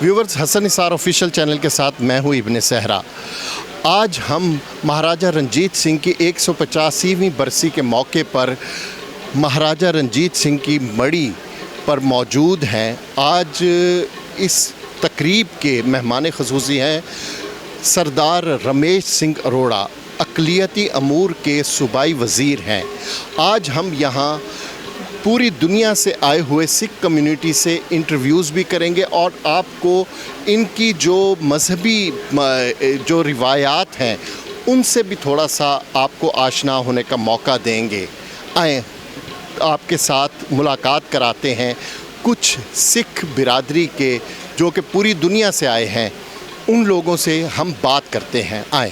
Viewers, Hassan Nisar official channel के साथ मैं हूँ इब्ने सहरा। आज हम महाराजा रंजीत सिंह की 185वीं बरसी के मौके पर महाराजा रंजीत सिंह की मड़ी पर मौजूद हैं। आज इस तकरीब के मेहमान ख़ुसूसी हैं सरदार रमेश सिंह अरोड़ा, अक़लियती अमूर के सूबाई वज़ीर हैं। आज हम यहाँ पूरी दुनिया से आए हुए सिख कम्युनिटी से इंटरव्यूज़ भी करेंगे और आपको इनकी जो मजहबी जो रिवायात हैं उनसे भी थोड़ा सा आपको आशना होने का मौका देंगे। आए आपके साथ मुलाकात कराते हैं कुछ सिख बिरादरी के जो कि पूरी दुनिया से आए हैं, उन लोगों से हम बात करते हैं। आए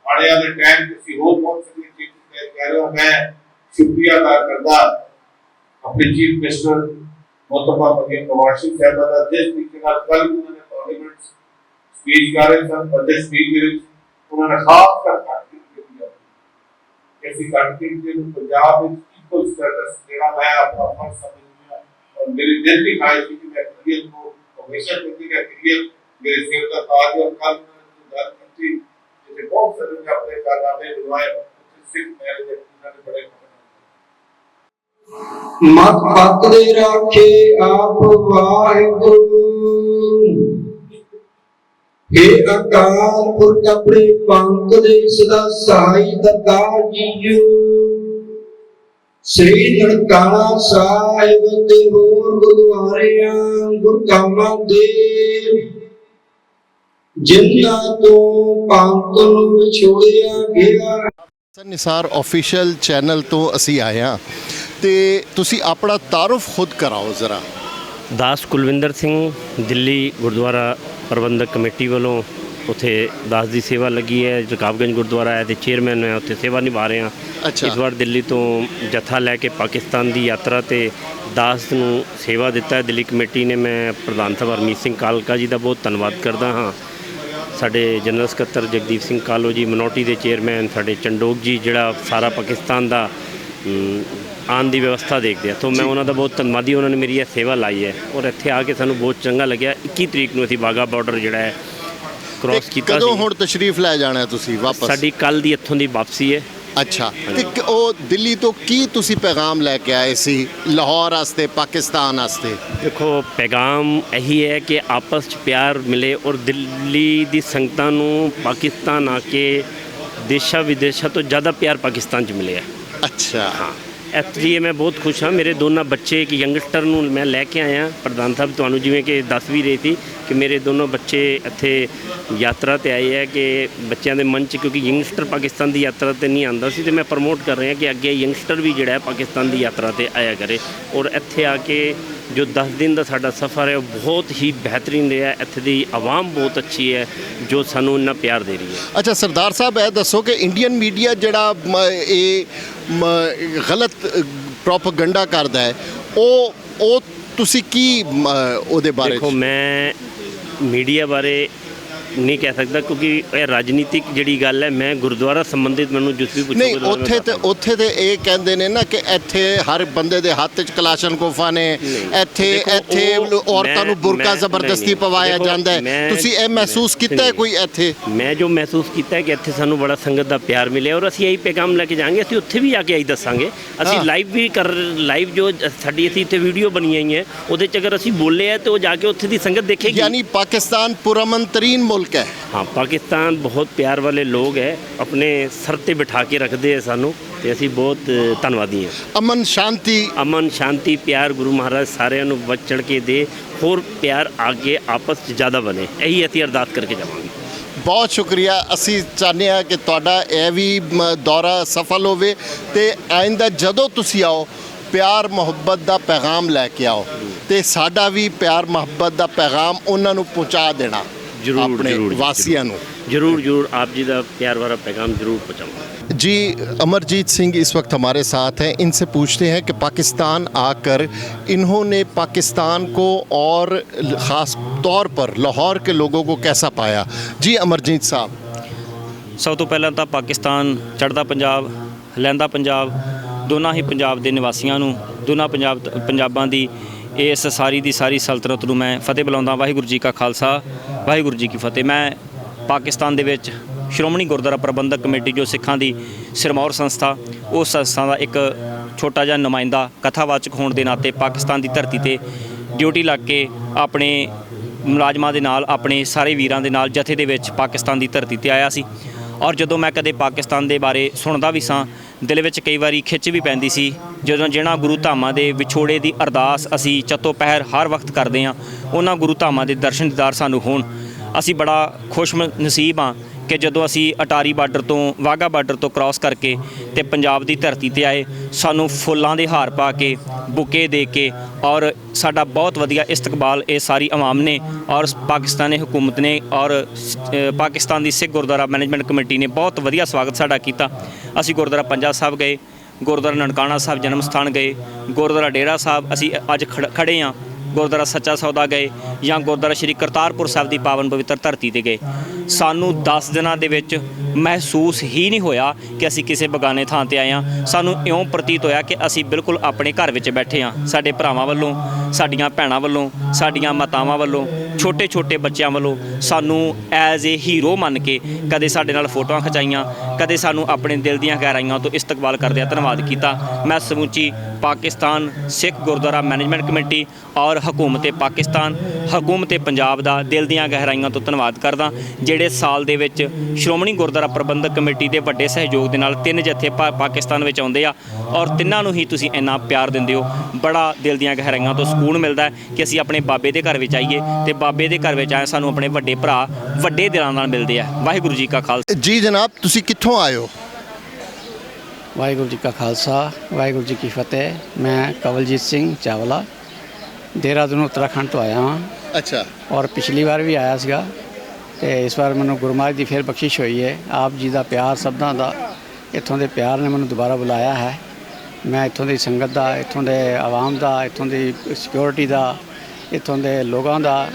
आने वाले टाइम किसी और बहुत सारी चीज़ें कह रहे हो। मैं शुक्रिया अदा करता अपने चीफ मिनिस्टर मोहतरमा फकीर नवाज शरीफ साहब का देश के नाल कल उन्होंने पार्लियामेंट स्पीच कर रहे थे। बड़े स्पीच में उन्होंने खास कर काटकिंग किया कैसी काटकिंग के पंजाब में इक्वल स्टेटस देना मैं अपना फर्ज समझूंगा और मेरी दिल की ख्वाहिश थी कि मैं करियर को हमेशा करने का करियर मेरे सिर का ताज और कल प्रधानमंत्री बहुत सारे अपने कारनामे निभाए सिख मैरिज इन्होंने बड़े मत पत दे राखे आप वाहिगुरु हे अकाल पुरख अपने पंथ दे सदा सहाई दता जीओ श्री ननकाना साहिब ते होर गुरुद्वारियां गुरकामा दे जिन्ना तो पंथ नूं विछोड़िया गया। हसन निसार ऑफिशियल चैनल तो असी आए हाँ ते तुसी अपना तारुफ खुद कराओ ज़रा। दास कुलविंदर सिंह दिल्ली गुरुद्वारा प्रबंधक कमेटी वालों उत्थे दास की सेवा लगी है। रकाबगंज गुरुद्वारा है तो चेयरमैन है, उत्थे सेवा निभा रहे हैं। अच्छा। इस बार दिल्ली तो जत्था लैके पाकिस्तान की यात्रा ते दास नूं सेवा दिता है दिल्ली कमेटी ने। मैं प्रधान सभा हरमीत सिंह कालका जी का बहुत धन्यवाद करता हाँ। साढ़े जनरल सकत्तर जगदीप सिंह कालो जी, मिनोरिटी के चेयरमैन साढ़े चंडोक जी जिहड़ा सारा पाकिस्तान का आन की व्यवस्था देखते हैं, तो मैं उन्होंने बहुत धन्यवादी। उन्होंने मेरी यह सेवा लाई है और इत्थे आके सानू बहुत चंगा लग्या। 21 तरीक नूं असीं वाघा बॉर्डर जिहड़ा है क्रॉस किया। कदों हुण तशरीफ लै जाना तुसी वापस? साडी कल दी इत्थों दी वापसी है। अच्छा, ते ओ दिल्ली तो की तुसी पैगाम लैके आए सी लाहौर वास्ते, पाकिस्तान वास्ते? देखो पैगाम यही है कि आपस च प्यार मिले और दिल्ली दी संगतां नूं पाकिस्तान आके देशा विदेशा तो ज़्यादा प्यार पाकिस्तान च मिले है। अच्छा हाँ, इसलिए मैं बहुत खुश हाँ। मेरे दोनों बच्चे एक यंगस्टर नूं मैं लैके आया प्रधान साहब, तुहानूं जिवें कि दस भी रही थी कि मेरे दोनों बच्चे इत्थे यात्रा ते आए है कि बच्चों के मन च, क्योंकि यंगस्टर पाकिस्तान की यात्रा ते नहीं आंदा सी, तो मैं प्रमोट कर रहा कि अगे यंगस्टर भी जिहड़ा है पाकिस्तान की यात्रा ते आया करे। और इत्थे आके जो 10 दिन का साडा सफ़र है वो बहुत ही बेहतरीन रहा। इत्थे दी आवाम बहुत अच्छी है जो सानू इन्ना प्यार दे रही है। अच्छा सरदार साहब, यह दसो कि इंडियन मीडिया जिहड़ा गलत प्रोपेगेंडा करदा है ओ तुसी की ओहदे बारे? देखो मैं मीडिया बारे नहीं कह सकता क्योंकि राजनीतिक जिहड़ी गल है, मैं गुरुद्वारा संबंधित मैनूं जिस भी नहीं उत्थे ते ये कहंदे ने ना कि इत्थे हर बंदे दे हाथ च कलाशनकोफा ने, इत्थे औरतां नूं बुरका जबरदस्ती पवाया जांदा है। तुसी ये महसूस कीता है कोई इत्थे? मैं जो महसूस किया है कि इत्थे सानू बड़ा संगत का प्यार मिले और असीं यही पैगाम लैके जाएंगे। असीं उत्थे भी आके यही दसांगे। असीं लाइव भी कर लाइव जो साडी असीं इत्थे वीडियो बनी हुई है उहदे च अगर असीं बोले हैं तो जाके उत्थे दी संगत देखेगी। यानी पाकिस्तान पुरअमन तरीन मुल्क है। हाँ, पाकिस्तान बहुत प्यार वाले लोग हैं, अपने सर ते बिठा के रखते हैं सानू, तो असीं बहुत धन्यवादी हैं। अमन शांति प्यार गुरु महाराज सारिਆਂ ਨੂੰ ਵੱਧ चढ़ के दे और प्यार आगे आपस ज़्यादा बने, यही असीं अरदास करके जावांगे। बहुत शुक्रिया। असी चाहते हैं कि तुहाडा यह भी दौरा सफल होवे ते आइंदा जदों तुसी आओ प्यार मुहब्बत का पैगाम लैके आओ तो साडा भी प्यार मुहब्बत का पैगाम उन्हां नूं पहुँचा देना अपने वासियों नूं। जरूर आप जी का प्यार वाला पैगाम जरूर पहुँचाऊँगा। जी अमरजीत सिंह इस वक्त हमारे साथ हैं। इनसे पूछते हैं कि पाकिस्तान आकर इन्होंने पाकिस्तान को और ख़ास तौर पर लाहौर के लोगों को कैसा पाया। जी अमरजीत साहब, सब तो पहला तो पाकिस्तान चढ़दा पंजाब, लैंदा पंजाब, ਦੋਨਾਂ ਹੀ ਪੰਜਾਬ ਦੇ ਨਿਵਾਸੀਆਂ ਨੂੰ, ਦੋਨਾਂ ਪੰਜਾਬਾਂ ਦੀ ਇਸ ਸਾਰੀ ਦੀ ਸਾਰੀ ਸਲਤਨਤ ਨੂੰ ਮੈਂ ਫਤਿਹ ਬੁਲਾਉਂਦਾ। ਵਾਹਿਗੁਰੂ ਜੀ ਕਾ ਖਾਲਸਾ, ਵਾਹਿਗੁਰੂ ਜੀ ਕੀ ਫਤਿਹ। ਮੈਂ ਪਾਕਿਸਤਾਨ ਦੇ ਵਿੱਚ ਸ਼੍ਰੋਮਣੀ ਗੁਰਦੁਆਰਾ ਪ੍ਰਬੰਧਕ ਕਮੇਟੀ ਜੋ ਸਿੱਖਾਂ ਦੀ ਸਿਰਮੌਰ ਸੰਸਥਾ, ਉਸ ਸੰਸਥਾ ਦਾ ਇੱਕ ਛੋਟਾ ਜਿਹਾ ਨੁਮਾਇੰਦਾ ਕਥਾਵਾਚਕ ਹੋਣ ਦੇ ਨਾਤੇ ਪਾਕਿਸਤਾਨ ਦੀ ਧਰਤੀ ਤੇ ਡਿਊਟੀ ਲੱਗ ਕੇ ਆਪਣੇ ਮੁਲਾਜ਼ਮਾਂ ਦੇ ਨਾਲ, ਆਪਣੇ ਸਾਰੇ ਵੀਰਾਂ ਦੇ ਨਾਲ ਜਥੇ ਦੇ ਵਿੱਚ ਪਾਕਿਸਤਾਨ ਦੀ ਧਰਤੀ ਤੇ ਆਇਆ ਸੀ। ਔਰ ਜਦੋਂ ਮੈਂ ਕਦੇ ਪਾਕਿਸਤਾਨ ਦੇ ਬਾਰੇ ਸੁਣਦਾ ਵੀ ਸਾਂ, ਦਿਲ ਵਿੱਚ ਕਈ ਵਾਰੀ ਖਿੱਚ ਵੀ ਪੈਂਦੀ ਸੀ। ਜਦੋਂ ਜਿਹਨਾਂ ਗੁਰੂ ਧਾਮਾਂ ਦੇ ਵਿਛੋੜੇ ਦੀ ਅਰਦਾਸ ਅਸੀਂ ਚੱਤੋ ਪਹਿਰ ਹਰ ਵਕਤ ਕਰਦੇ ਹਾਂ, ਉਹਨਾਂ ਗੁਰੂ ਧਾਮਾਂ ਦੇ ਦਰਸ਼ਨ ਦੀਦਾਰ ਸਾਨੂੰ ਹੋਣ। ਅਸੀਂ ਬੜਾ ਖੁਸ਼ ਨਸੀਬ ਹਾਂ ਕਿ ਜਦੋਂ ਅਸੀਂ ਅਟਾਰੀ ਬਾਰਡਰ ਤੋਂ, ਵਾਹਗਾ ਬਾਰਡਰ ਤੋਂ ਕ੍ਰਾਸ ਕਰਕੇ ਤੇ ਪੰਜਾਬ ਦੀ ਧਰਤੀ ਤੇ ਆਏ, ਸਾਨੂੰ ਫੁੱਲਾਂ ਦੇ ਹਾਰ ਪਾ ਕੇ, ਬੁਕੇ ਦੇ ਕੇ ਔਰ ਸਾਡਾ ਬਹੁਤ ਵਧੀਆ ਇਸਤਕਬਾਲ ਇਹ ਸਾਰੀ ਆਵਾਮ ਨੇ ਔਰ ਪਾਕਿਸਤਾਨੀ ਹਕੂਮਤ ਨੇ ਔਰ ਪਾਕਿਸਤਾਨ ਦੀ ਸਿੱਖ ਗੁਰਦੁਆਰਾ ਮੈਨੇਜਮੈਂਟ ਕਮੇਟੀ ਨੇ ਬਹੁਤ ਵਧੀਆ ਸਵਾਗਤ ਸਾਡਾ ਕੀਤਾ। ਅਸੀਂ ਗੁਰਦੁਆਰਾ ਪੰਜਾ ਸਾਹਿਬ ਗਏ, ਗੁਰਦੁਆਰਾ ਨਨਕਾਣਾ ਸਾਹਿਬ ਜਨਮ ਸਥਾਨ ਗਏ, ਗੁਰਦੁਆਰਾ ਡੇਰਾ ਸਾਹਿਬ ਅਸੀਂ ਅੱਜ ਖੜੇ ਹਾਂ, ਗੁਰਦੁਆਰਾ ਸੱਚਾ ਸੌਦਾ ਗਏ ਜਾਂ ਗੁਰਦੁਆਰਾ ਸ਼੍ਰੀ ਕਰਤਾਰਪੁਰ ਸਾਹਿਬ ਦੀ ਪਾਵਨ ਪਵਿੱਤਰ ਧਰਤੀ ਤੇ ਗਏ। ਸਾਨੂੰ 10 ਦਿਨਾਂ ਦੇ ਵਿੱਚ ਮਹਿਸੂਸ ਹੀ ਨਹੀਂ ਹੋਇਆ ਕਿ ਅਸੀਂ ਕਿਸੇ ਬਗਾਨੇ ਥਾਂ ਤੇ ਆਏ ਹਾਂ। ਸਾਨੂੰ ਇਉਂ ਪ੍ਰਤੀਤ ਹੋਇਆ ਕਿ ਅਸੀਂ ਬਿਲਕੁਲ ਆਪਣੇ ਘਰ ਵਿੱਚ ਬੈਠੇ ਹਾਂ। ਸਾਡੇ ਭਰਾਵਾਂ ਵੱਲੋਂ, ਸਾਡੀਆਂ ਭੈਣਾਂ ਵੱਲੋਂ, ਸਾਡੀਆਂ ਮਾਤਾਵਾਂ ਵੱਲੋਂ, ਛੋਟੇ ਛੋਟੇ ਬੱਚਿਆਂ ਵੱਲੋਂ ਸਾਨੂੰ ਐਜ਼ ਏ ਹੀਰੋ ਮੰਨ ਕੇ ਕਦੇ ਸਾਡੇ ਨਾਲ ਫੋਟੋਆਂ ਖਿਚਾਈਆਂ, ਕਦੇ ਸਾਨੂੰ ਆਪਣੇ ਦਿਲ ਦੀਆਂ ਗਹਿਰਾਈਆਂ ਤੋਂ ਇਸਤਕਬਾਲ ਕਰਦਿਆਂ ਧੰਨਵਾਦ ਕੀਤਾ। ਮੈਂ ਸਮੁੱਚੀ ਪਾਕਿਸਤਾਨ ਸਿੱਖ ਗੁਰਦੁਆਰਾ ਮੈਨੇਜਮੈਂਟ ਕਮੇਟੀ ਔਰ ਹਕੂਮਤ ਪਾਕਿਸਤਾਨ, ਹਕੂਮਤ ਪੰਜਾਬ ਦਾ ਦਿਲ ਦੀਆਂ ਗਹਿਰਾਈਆਂ ਤੋਂ ਧੰਨਵਾਦ ਕਰਦਾ, ਜਿਹੜੇ ਸਾਲ ਦੇ ਵਿੱਚ ਸ਼੍ਰੋਮਣੀ ਗੁਰਦੁਆਰਾ ਪ੍ਰਬੰਧਕ ਕਮੇਟੀ ਦੇ ਵੱਡੇ ਸਹਿਯੋਗ ਦੇ ਨਾਲ 3 ਜਥੇ ਪਾਕਿਸਤਾਨ ਵਿੱਚ ਆਉਂਦੇ ਆ ਔਰ ਤਿੰਨਾਂ ਨੂੰ ਹੀ ਤੁਸੀਂ ਇੰਨਾ ਪਿਆਰ ਦਿੰਦੇ ਹੋ। ਬੜਾ ਦਿਲ ਦੀਆਂ ਗਹਿਰਾਈਆਂ ਤੋਂ ਸਕੂਨ ਮਿਲਦਾ ਹੈ ਕਿ ਅਸੀਂ ਆਪਣੇ ਬਾਬੇ ਦੇ ਘਰ ਵਿੱਚ ਆਈਏ ਤੇ ਬਾਬੇ ਦੇ ਘਰ ਵਿੱਚ ਆਏ ਸਾਨੂੰ ਆਪਣੇ ਵੱਡੇ ਭਰਾ ਵੱਡੇ ਦਿਲਾਂ ਨਾਲ ਮਿਲਦੇ ਆ। ਵਾਹਿਗੁਰੂ ਜੀ ਕਾ ਖਾਲਸਾ। ਜੀ ਜਨਾਬ, ਤੁਸੀਂ ਕਿੱਥੋਂ ਆਏ ਹੋ? ਵਾਹਿਗੁਰੂ ਜੀ ਕਾ ਖਾਲਸਾ, ਵਾਹਿਗੁਰੂ ਜੀ ਕੀ ਫਤਿਹ। ਮੈਂ ਕਵਲਜੀਤ ਸਿੰਘ ਚਾਵਲਾ ਦੇਹਰਾਦੂਨ ਉੱਤਰਾਖੰਡ ਤੋਂ ਆਇਆ ਹਾਂ ਅੱਛਾ। ਔਰ ਪਿਛਲੀ ਵਾਰ ਵੀ ਆਇਆ ਸੀਗਾ ਤੇ ਇਸ ਵਾਰ ਮੈਨੂੰ ਗੁਰੂ ਮਹਾਰਾਜ ਦੀ ਫਿਰ ਬਖਸ਼ਿਸ਼ ਹੋਈ ਹੈ। ਆਪ ਜੀ ਦਾ ਪਿਆਰ, ਸਭਨਾਂ ਦਾ, ਇੱਥੋਂ ਦੇ ਪਿਆਰ ਨੇ ਮੈਨੂੰ ਦੁਬਾਰਾ ਬੁਲਾਇਆ ਹੈ। ਮੈਂ ਇੱਥੋਂ ਦੀ ਸੰਗਤ ਦਾ, ਇੱਥੋਂ ਦੇ ਆਵਾਮ ਦਾ, ਇੱਥੋਂ ਦੀ ਸਿਕਿਉਰਿਟੀ ਦਾ, ਇੱਥੋਂ ਦੇ ਲੋਕਾਂ ਦਾ,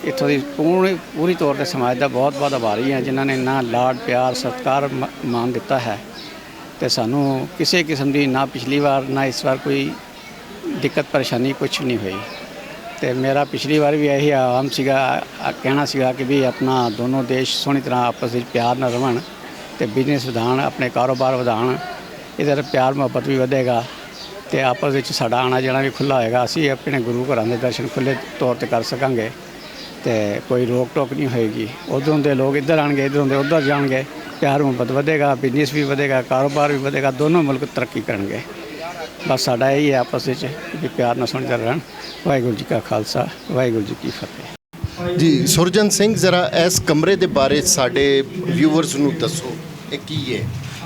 ਇੱਥੋਂ ਦੀ ਪੂਰੀ ਤੌਰ 'ਤੇ ਸਮਾਜ ਦਾ ਬਹੁਤ ਬਹੁਤ ਆਭਾਰੀ ਹਾਂ, ਜਿਨ੍ਹਾਂ ਨੇ ਇੰਨਾ ਲਾਡ, ਪਿਆਰ, ਸਤਿਕਾਰ, ਮਾਣ ਦਿੱਤਾ ਹੈ। ਤੇ ਸਾਨੂੰ ਕਿਸੇ ਕਿਸਮ ਦੀ ਨਾ ਪਿਛਲੀ ਵਾਰ ਨਾ ਇਸ ਵਾਰ ਕੋਈ ਦਿੱਕਤ ਪਰੇਸ਼ਾਨੀ ਕੁਛ ਨਹੀਂ ਹੋਈ। ਤੇ ਮੇਰਾ ਪਿਛਲੀ ਵਾਰ ਵੀ ਇਹੀ ਆਮ ਸੀਗਾ, ਕਹਿਣਾ ਸੀਗਾ ਕਿ ਵੀ ਆਪਣਾ ਦੋਨੋਂ ਦੇਸ਼ ਸੋਹਣੀ ਤਰ੍ਹਾਂ ਆਪਸ ਵਿੱਚ ਪਿਆਰ ਨਾਲ ਰਹਿਣ ਤੇ ਬਿਜ਼ਨਸ ਵਧਾਉਣ, ਆਪਣੇ ਕਾਰੋਬਾਰ ਵਧਾਉਣ, ਇਹਦੇ ਪਿਆਰ ਮੁਹੱਬਤ ਵੀ ਵਧੇਗਾ ਤੇ ਆਪਸ ਵਿੱਚ ਸਾਡਾ ਆਉਣਾ ਜਾਣਾ ਵੀ ਖੁੱਲ੍ਹਾ ਹੋਏਗਾ। ਅਸੀਂ ਆਪਣੇ ਗੁਰੂ ਘਰਾਂ ਦੇ ਦਰਸ਼ਨ ਖੁੱਲ੍ਹੇ ਤੌਰ 'ਤੇ ਕਰ ਸਕਾਂਗੇ ਤੇ ਕੋਈ ਰੋਕ ਟੋਕ ਨਹੀਂ ਹੋਏਗੀ। ਉੱਧਰੋਂ ਦੇ ਲੋਕ ਇੱਧਰ ਆਉਣਗੇ, ਇੱਧਰੋਂ ਦੇ ਉੱਧਰ ਜਾਣਗੇ, ਪਿਆਰ ਮੁਹੱਬਤ ਵਧੇਗਾ, ਬਿਜ਼ਨਸ ਵੀ ਵਧੇਗਾ, ਕਾਰੋਬਾਰ ਵੀ ਵਧੇਗਾ, ਦੋਨੋਂ ਮੁਲਕ ਤਰੱਕੀ ਕਰਨਗੇ। ਬਸ ਸਾਡਾ ਇਹੀ ਹੈ ਆਪਸ ਵਿੱਚ ਵੀ ਪਿਆਰ ਨਾਲ ਸੁਣਦੇ ਰਹਿਣ। ਵਾਹਿਗੁਰੂ ਜੀ ਕਾ ਖਾਲਸਾ, ਵਾਹਿਗੁਰੂ ਜੀ ਕੀ ਫਤਿਹ। ਜੀ ਸੁਰਜਨ ਸਿੰਘ, ਜ਼ਰਾ ਇਸ ਕਮਰੇ ਦੇ ਬਾਰੇ ਸਾਡੇ ਵਿਊਵਰਸ ਨੂੰ ਦੱਸੋ, ਇਹ ਕੀ ਹੈ?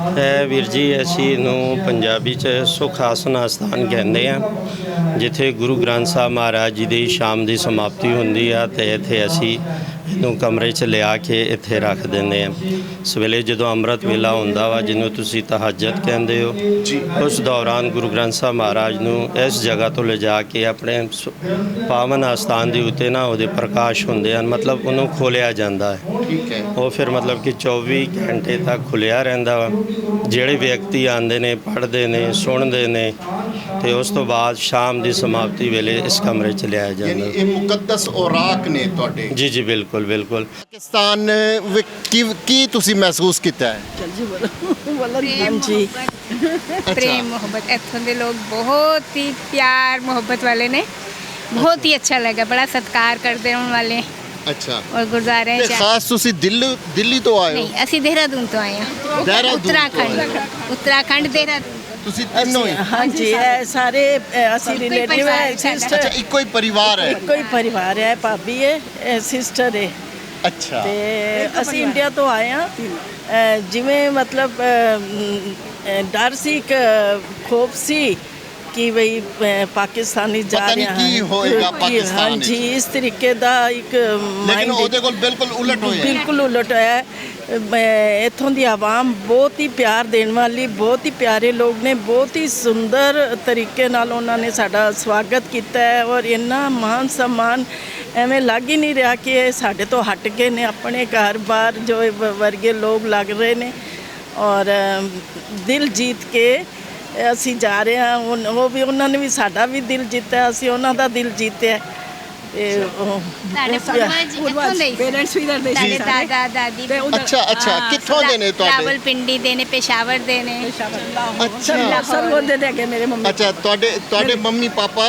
ਇਹ ਵੀਰ ਜੀ, ਅਸੀਂ ਇਹਨੂੰ ਪੰਜਾਬੀ 'ਚ ਸੁਖ ਆਸਨ ਅਸਥਾਨ ਕਹਿੰਦੇ ਆ, ਜਿੱਥੇ ਗੁਰੂ ਗ੍ਰੰਥ ਸਾਹਿਬ ਮਹਾਰਾਜ ਜੀ ਦੀ ਸ਼ਾਮ ਦੀ ਸਮਾਪਤੀ ਹੁੰਦੀ ਆ ਤੇ ਇੱਥੇ ਅਸੀਂ ਇਹਨੂੰ ਕਮਰੇ 'ਚ ਲਿਆ ਕੇ ਇੱਥੇ ਰੱਖ ਦਿੰਦੇ ਆ। ਸਵੇਲੇ ਜਦੋਂ ਅੰਮ੍ਰਿਤ ਵੇਲਾ ਹੁੰਦਾ ਵਾ, ਜਿਹਨੂੰ ਤੁਸੀਂ ਤਹੱਜਦ ਕਹਿੰਦੇ ਹੋ, ਉਸ ਦੌਰਾਨ ਗੁਰੂ ਗ੍ਰੰਥ ਸਾਹਿਬ ਮਹਾਰਾਜ ਨੂੰ ਇਸ ਜਗ੍ਹਾ ਤੋਂ ਲਿਜਾ ਕੇ ਆਪਣੇ ਪਾਵਨ ਅਸਥਾਨ ਦੇ ਉੱਤੇ ਨਾ ਉਹਦੇ ਪ੍ਰਕਾਸ਼ ਹੁੰਦੇ ਹਨ, ਮਤਲਬ ਉਹਨੂੰ ਖੋਲ੍ਹਿਆ ਜਾਂਦਾ ਹੈ। ਠੀਕ ਹੈ। ਉਹ ਫਿਰ ਮਤਲਬ ਕਿ 24 ਘੰਟੇ ਤੱਕ ਖੁੱਲ੍ਹਿਆ ਰਹਿੰਦਾ ਵਾ। ਜਿਹੜੇ ਵਿਅਕਤੀ ਆਉਂਦੇ ਨੇ, ਪੜ੍ਹਦੇ ਨੇ, ਸੁਣਦੇ ਨੇ ਤੇ ਉਸ ਤੋਂ ਬਾਅਦ ਸ਼ਾਮ ਦੀ ਸਮਾਪਤੀ ਵੇਲੇ ਇਸ ਕਮਰੇ 'ਚ ਲਿਆਇਆ ਜਾਂਦਾ। ਯਾਨੀ ਇਹ ਮੁਕੱਦਸ ਔਰਾਕ ਨੇ ਤੁਹਾਡੇ? ਜੀ ਜੀ, ਬਿਲਕੁਲ ਬਿਲकुल। ਪਾਕਿਸਤਾਨ ਵਿੱਚ ਕੀ ਤੁਸੀਂ ਮਹਿਸੂਸ ਕੀਤਾ ਹੈ? ਹਾਂਜੀ, प्रेम मोहब्बत, इत्थों के लोग बहुत ही प्यार मोहब्बत वाले ने, बहुत ही अच्छा लगा, बड़ा सत्कार करते हैं वाले। ਅੱਛਾ। और गुरुद्वारे ਤੇ ਖਾਸ ਤੁਸੀਂ ਦਿੱਲੀ ਤੋਂ ਆਏ ਹੋ? नहीं, ਅਸੀਂ देहरादून तो आए हैं। उत्तराखंड देहरादून। ਤੁਸੀਂ ਤਿੰਨੋਂ ਹੀ? ਹਾਂਜੀ, ਇਹ ਸਾਰੇ ਅਸੀਂ ਰਿਲੇਟਿਵ ਹੈ, ਅੱਛਾ, ਸਿਸਟਰ, ਇੱਕੋ ਹੀ ਪਰਿਵਾਰ ਹੈ? ਇੱਕੋ ਹੀ ਪਰਿਵਾਰ ਹੈ, ਭਾਬੀ ਹੈ, ਸਿਸਟਰ ਹੈ। ਅੱਛਾ। ਤੇ ਅਸੀਂ ਇੰਡੀਆ ਤੋਂ ਆਏ ਹਾਂ। ਜਿਵੇਂ ਮਤਲਬ ਡਰ ਸੀ, ਇੱਕ ਖੋਫ ਸੀ ਕਿ ਬਈ ਪਾਕਿਸਤਾਨੀ ਜਾ ਪਤਾ ਨਹੀਂ ਰਹੇ ਕੀ ਹੋਏਗਾ ਪਾਕਿਸਤਾਨ ਵਿੱਚ। ਹਾਂਜੀ, ਇਸ ਤਰੀਕੇ ਦਾ ਇੱਕ ਲੇਕਿਨ ਮਾਈਂਡ ਉਹਦੇ ਕੋਲ ਬਿਲਕੁਲ ਉਲਟ ਹੋਇਆ। ਬਿਲਕੁਲ ਉਲਟ ਹੋਇਆ। ਇੱਥੋਂ ਦੀ ਆਵਾਮ ਬਹੁਤ ਹੀ ਪਿਆਰ ਦੇਣ ਵਾਲੀ, ਬਹੁਤ ਹੀ ਪਿਆਰੇ ਲੋਕ ਨੇ, ਬਹੁਤ ਹੀ ਸੁੰਦਰ ਤਰੀਕੇ ਨਾਲ ਉਹਨਾਂ ਨੇ ਸਾਡਾ ਸਵਾਗਤ ਕੀਤਾ ਹੈ ਔਰ ਇੰਨਾ ਮਾਨ ਸਨਮਾਨ, ਐਵੇਂ ਲੱਗ ਹੀ ਨਹੀਂ ਰਿਹਾ ਕਿ ਇਹ ਸਾਡੇ ਤੋਂ ਹਟ ਕੇ ਨੇ, ਆਪਣੇ ਘਰ ਬਾਹਰ ਜੋ ਵਰਗੇ ਲੋਕ ਲੱਗ ਰਹੇ ਨੇ। ਔਰ ਦਿਲ ਜੀਤ ਕੇ ਇਹ ਅਸੀਂ ਜਾ ਰਹੇ ਹਾਂ ਉਹ ਵੀ ਉਹਨਾਂ ਨੇ ਵੀ ਸਾਡਾ ਵੀ ਦਿਲ ਜਿੱਤਿਆ, ਅਸੀਂ ਉਹਨਾਂ ਦਾ ਦਿਲ ਜਿੱਤਿਆ ਤੇ ਸਾਡੇ ਪੂਰਵਜ ਪੇਰੈਂਟਸ ਵੀ ਕਰਦੇ ਸਾਡੇ ਦਾਦਾ ਦਾਦੀ ਅੱਛਾ ਕਿੱਥੋਂ ਦੇ ਨੇ ਤੁਹਾਡੇ? ਰਾਵਲਪਿੰਡੀ ਦੇ ਨੇ, ਪੇਸ਼ਾਵਰ ਦੇ ਨੇ। ਅੱਛਾ ਸਰਗੋਦੇ ਦੇ ਅੱਗੇ ਮੇਰੇ ਮੰਮੀ ਅੱਛਾ ਤੁਹਾਡੇ ਮੰਮੀ ਪਾਪਾ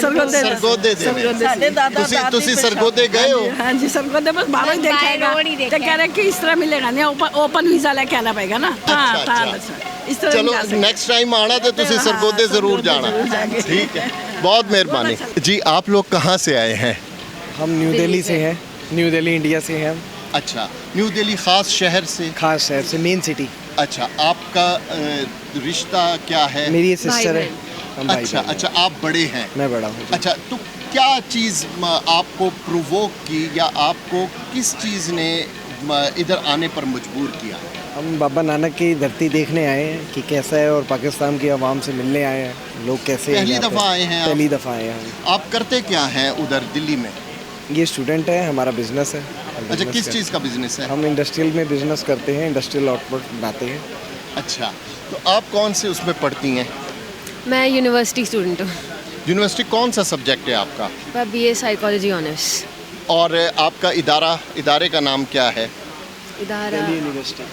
ਸਰਗੋਦੇ ਦੇ ਨੇ। ਸਾਡੇ ਦਾਦਾ ਤੁਸੀਂ ਸਰਗੋਦੇ ਗਏ ਹੋ? ਹਾਂਜੀ ਸਰਗੋਦੇ ਬਸ ਬਾਹਰੋਂ ਹੀ ਦੇਖਿਆ ਤੇ ਕਹਿ ਰਹੇ ਕਿ ਇਸ ਤਰ੍ਹਾਂ ਮਿਲੇਗਾ ਨਹੀਂ, ओपन वीजा लेके आना पड़ेगा ना। अच्छा। इस तरह चलो नेक्स्ट टाइम आना तो तुसी सरगोदे जरूर जाना। ठीक है, बहुत मेहरबानी जी। आप लोग कहाँ से आए हैं? हम न्यू दिल्ली से हैं, न्यू दिल्ली इंडिया से हैं। अच्छा, न्यू दिल्ली खास शहर से? खास शहर से, मेन सिटी। अच्छा, आपका रिश्ता क्या है? मेरी सिस्टर है। हम भाई अच्छा बहन हैं। अच्छा, आप बड़े हैं? मैं बड़ा हूँ। अच्छा, तो क्या चीज़ आपको प्रोवोक की या आपको किस चीज़ ने इधर आने पर मजबूर किया? हम बाबा नानक की धरती देखने आए हैं कि कैसा है, और पाकिस्तान की आवाम से मिलने आए हैं, लोग कैसे हैं पहली यहाँ पे। दफ़ा आए हैं आप? पहली दफ़ा आए हैं हम। आप करते क्या हैं उधर दिल्ली में? ये स्टूडेंट है, हमारा बिजनेस है। हम अच्छा, business किस करते चीज़ का बिजनेस है? हैं। हम इंडस्ट्रियल में बिजनेस करते हैं, इंडस्ट्रियल आउटपुट बनाते हैं। अच्छा, तो आप कौन से उसमें पढ़ती हैं? मैं यूनिवर्सिटी स्टूडेंट हूँ। यूनिवर्सिटी कौन सा सब्जेक्ट है आपका? मैं BA साइकोलॉजी ऑनर्स। और आपका इदारे का नाम क्या है? इदारा यूनिवर्सिटी।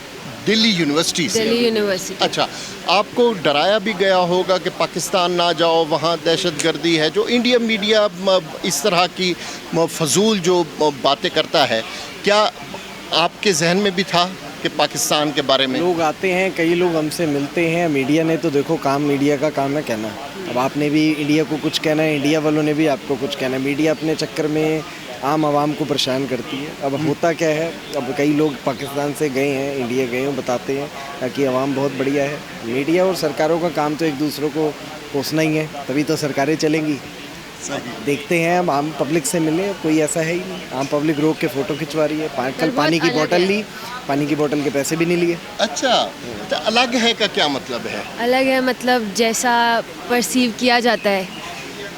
दिल्ली यूनिवर्सिटी से? दिल्ली यूनिवर्सिटी। अच्छा, आपको डराया भी गया होगा कि पाकिस्तान ना जाओ, वहाँ दहशतगर्दी है, जो इंडिया मीडिया इस तरह की फजूल जो बातें करता है, क्या आपके जहन में भी था कि पाकिस्तान के बारे में? लोग आते हैं, कई लोग हमसे मिलते हैं। मीडिया ने तो देखो, काम मीडिया का काम है कहना। अब आपने भी इंडिया को कुछ कहना है, इंडिया वालों ने भी आपको कुछ कहना है। मीडिया अपने चक्कर में आम आवाम को परेशान करती है। अब होता क्या है, अब कई लोग पाकिस्तान से गए हैं, इंडिया गए हैं, बताते हैं कि आवाम बहुत बढ़िया है। मीडिया और सरकारों का काम तो एक दूसरों को कोसना ही है, तभी तो सरकारें चलेंगी। देखते हैं, हम आम पब्लिक से मिले, कोई ऐसा है ही नहीं। आम पब्लिक रोक के फ़ोटो खिंचवा रही है। कल पानी की बोतल ली, पानी की बोतल के पैसे भी नहीं लिए। अच्छा, तो अलग है का क्या मतलब है? अलग है मतलब जैसा परसीव किया जाता है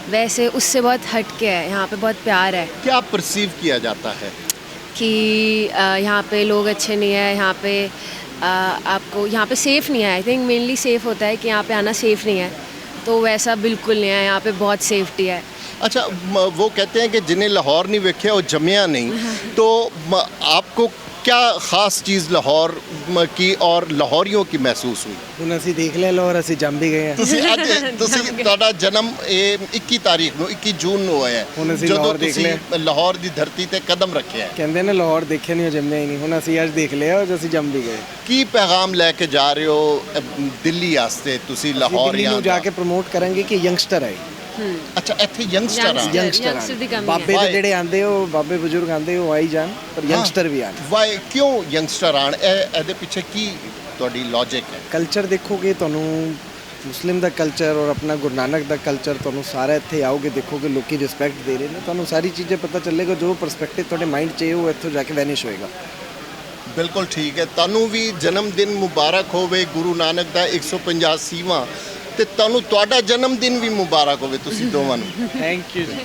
वैसे उससे बहुत हट के है। यहाँ पे बहुत प्यार है। क्या परसीव किया जाता है? कि यहाँ पे लोग अच्छे नहीं है, यहाँ पे आपको यहाँ पे सेफ़ नहीं है। आई थिंक मेनली सेफ़ होता है कि यहाँ पे आना सेफ़ नहीं है, तो वैसा बिल्कुल नहीं है। यहाँ पे बहुत सेफ्टी है। अच्छा, वो कहते हैं कि जिन्हें लाहौर नहीं वेख्या वो जमिया नहीं, तो आपको क्या ख़ास चीज़ लाहौर की और लाहौरियों की महसूस हुई? ਹੁਣ ਅਸੀਂ ਦੇਖ ਲਿਆ ਲਾਹੌਰ, ਅਸੀਂ ਜੰਮ ਵੀ ਗਏ ਹਾਂ। ਤੁਸੀਂ ਤੁਹਾਡਾ ਜਨਮ ਇਹ 21 ਤਾਰੀਖ ਨੂੰ 21 ਜੂਨ ਨੂੰ ਹੋਇਆ ਹੁਣ ਹੈ, ਅਸੀਂ ਜਦੋਂ ਲਾਹੌਰ ਦੇਖ ਤੁਸੀਂ ਲਿਆ। ਲਾਹੌਰ ਦੀ ਧਰਤੀ ਤੇ ਕਦਮ ਰੱਖਿਆ ਹੈ। ਕਹਿੰਦੇ ਨੇ ਲਾਹੌਰ ਦੇਖਿਆ ਨਹੀਂ, ਉਹ ਜੰਮਿਆ ਹੀ ਨਹੀਂ। ਹੁਣ ਅਸੀਂ ਅੱਜ ਦੇਖ ਲਿਆ, ਔਰ ਅਸੀਂ ਜੰਮ ਵੀ ਗਏ। ਕੀ ਪੈਗਾਮ ਲੈ ਕੇ ਜਾ ਰਹੇ ਹੋ ਦਿੱਲੀ ਵਾਸਤੇ ਤੁਸੀਂ ਅਸੀਂ ਲਾਹੌਰ ਦਿੱਲੀ ਨੂੰ ਜਾ ਕੇ ਪ੍ਰਮੋਟ ਕਰਾਂਗੇ ਕਿ ਯੰਗਸਟਰ ਆਏ। ਅੱਛਾ, ਇੱਥੇ ਯੰਗਸਟਰ ਆ? यंगस्टर ਦੀ ਕਮੀ ਬਾਬੇ ਹੈ। ਦੇ ਜਿਹੜੇ ਆਂਦੇ ਉਹ ਬਾਬੇ ਬਜ਼ੁਰਗ ਆਂਦੇ ਉਹ ਆਈ ਜਾਣ, ਪਰ ਯੰਗਸਟਰ ਵੀ ਆਣ। ਵਾਈ ਕਿਉਂ ਯੰਗਸਟਰ ਆਣ? ਇਹਦੇ ਪਿੱਛੇ ਕੀ ਤੁਹਾਡੀ ਲੌਜਿਕ ਹੈ? ਕਲਚਰ ਦੇਖੋਗੇ, ਤੁਹਾਨੂੰ ਮੁਸਲਿਮ ਦਾ ਕਲਚਰ ਔਰ ਆਪਣਾ ਗੁਰੂ ਨਾਨਕ ਦਾ ਕਲਚਰ, ਤੁਹਾਨੂੰ ਸਾਰਾ ਇੱਥੇ ਆਓਗੇ ਦੇਖੋਗੇ ਲੋਕੀ ਰਿਸਪੈਕਟ ਦੇ ਰਹੇ ਨੇ। ਤੁਹਾਨੂੰ ਸਾਰੀ ਚੀਜ਼ਾਂ ਪਤਾ ਚੱਲੇਗਾ। ਜੋ ਪਰਸਪੈਕਟਿਵ ਤੁਹਾਡੇ ਮਾਈਂਡ 'ਚ ਹੈ ਉਹ ਇੱਥੋਂ ਜਾ ਕੇ ਵੈਨਿਸ਼ ਹੋਏਗਾ। ਬਿਲਕੁਲ ਠੀਕ ਹੈ। ਤੁਹਾਨੂੰ ਵੀ ਜਨਮ ਦਿਨ ਮੁਬਾਰਕ ਹੋਵੇ ਗੁਰੂ ਨਾਨਕ ਦਾ 185ਵਾਂ, ਤੇ ਤੁਹਾਨੂੰ ਤੁਹਾਡਾ ਜਨਮ ਦਿਨ ਵੀ ਮੁਬਾਰਕ ਹੋਵੇ ਤੁਸੀਂ ਦੋਵਾਂ ਨੂੰ। ਥੈਂਕ ਯੂ ਜੀ।